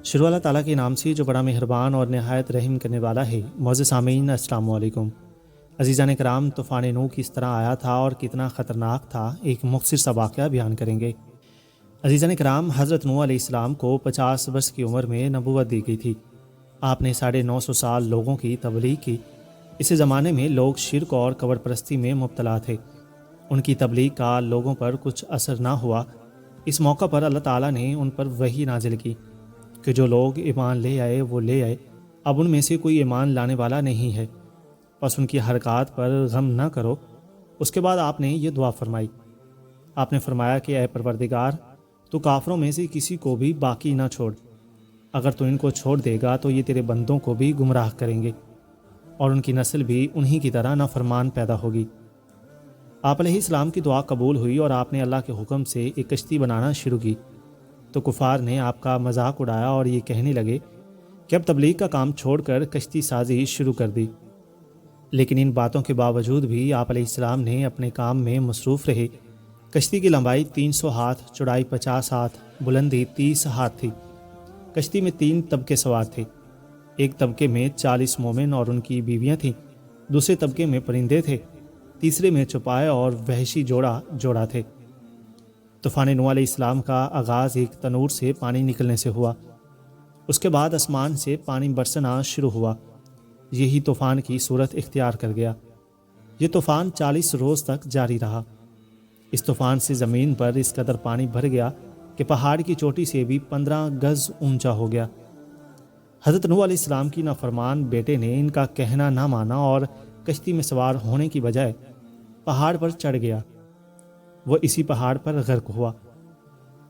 شروع اللہ تعالیٰ کے نام سے جو بڑا مہربان اور نہایت رحم کرنے والا ہے۔ معزز سامعین، السلام علیکم۔ عزیزان کرام، طوفان نوح کس طرح آیا تھا اور کتنا خطرناک تھا، ایک مختصر سا واقعہ بیان کریں گے۔ عزیزان کرام، حضرت نوح علیہ السلام کو 50 برس کی عمر میں نبوت دی گئی تھی۔ آپ نے 950 سال لوگوں کی تبلیغ کی۔ اس زمانے میں لوگ شرک اور قبر پرستی میں مبتلا تھے۔ ان کی تبلیغ کا لوگوں پر کچھ اثر نہ ہوا۔ اس موقع پر اللہ تعالیٰ نے ان پر وحی نازل کی کہ جو لوگ ایمان لے آئے وہ لے آئے، اب ان میں سے کوئی ایمان لانے والا نہیں ہے، بس ان کی حرکات پر غم نہ کرو۔ اس کے بعد آپ نے یہ دعا فرمائی۔ آپ نے فرمایا کہ اے پروردگار، تو کافروں میں سے کسی کو بھی باقی نہ چھوڑ۔ اگر تو ان کو چھوڑ دے گا تو یہ تیرے بندوں کو بھی گمراہ کریں گے اور ان کی نسل بھی انہی کی طرح نافرمان پیدا ہوگی۔ آپ علیہ السلام کی دعا قبول ہوئی اور آپ نے اللہ کے حکم سے ایک کشتی بنانا شروع کی۔ تو کفار نے آپ کا مذاق اڑایا اور یہ کہنے لگے کہ اب تبلیغ کا کام چھوڑ کر کشتی سازی شروع کر دی۔ لیکن ان باتوں کے باوجود بھی آپ علیہ السلام نے اپنے کام میں مصروف رہے۔ کشتی کی لمبائی 300 ہاتھ، چوڑائی 50 ہاتھ، بلندی 30 ہاتھ تھی۔ کشتی میں 3 طبقے سوار تھے۔ ایک طبقے میں 40 مومن اور ان کی بیویاں تھیں، دوسرے طبقے میں پرندے تھے، تیسرے میں چوپائے اور وحشی جوڑا تھے۔ طوفان نوح علیہ السلام کا آغاز ایک تنور سے پانی نکلنے سے ہوا۔ اس کے بعد آسمان سے پانی برسنا شروع ہوا۔ یہی طوفان کی صورت اختیار کر گیا۔ یہ طوفان 40 روز تک جاری رہا۔ اس طوفان سے زمین پر اس قدر پانی بھر گیا کہ پہاڑ کی چوٹی سے بھی 15 گز اونچا ہو گیا۔ حضرت نوح علیہ السلام کی نافرمان بیٹے نے ان کا کہنا نہ مانا اور کشتی میں سوار ہونے کی بجائے پہاڑ پر چڑھ گیا۔ وہ اسی پہاڑ پر غرق ہوا۔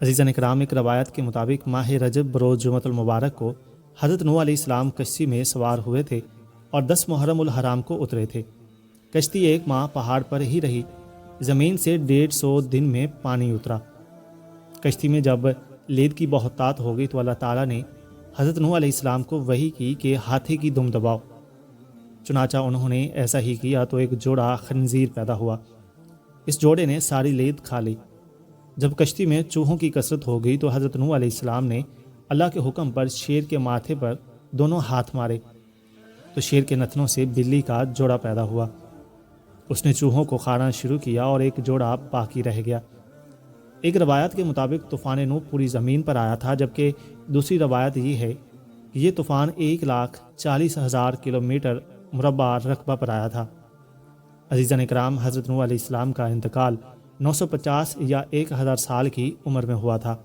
عزیزان کرام، ایک روایت کے مطابق ماہ رجب بروز جمعۃ المبارک کو حضرت نوح علیہ السلام کشتی میں سوار ہوئے تھے اور 10 محرم الحرام کو اترے تھے۔ کشتی 1 ماہ پہاڑ پر ہی رہی۔ زمین سے 150 دن میں پانی اترا۔ کشتی میں جب لید کی بہتات ہو گئی تو اللہ تعالیٰ نے حضرت نوح علیہ السلام کو وحی کی کہ ہاتھی کی دم دباؤ۔ چنانچہ انہوں نے ایسا ہی کیا تو ایک جوڑا خنزیر پیدا ہوا۔ اس جوڑے نے ساری لید کھا لی۔ جب کشتی میں چوہوں کی کثرت ہو گئی تو حضرت نوح علیہ السلام نے اللہ کے حکم پر شیر کے ماتھے پر دونوں ہاتھ مارے تو شیر کے نتنوں سے بلی کا جوڑا پیدا ہوا۔ اس نے چوہوں کو کھانا شروع کیا اور ایک جوڑا باقی رہ گیا۔ ایک روایت کے مطابق طوفان نوح پوری زمین پر آیا تھا، جبکہ دوسری روایت یہ ہے کہ یہ طوفان 1,40,000 کلومیٹر مربع رقبہ پر آیا تھا۔ عزیزان کرام، حضرت نوح علیہ السلام کا انتقال 950 یا 1000 سال کی عمر میں ہوا تھا۔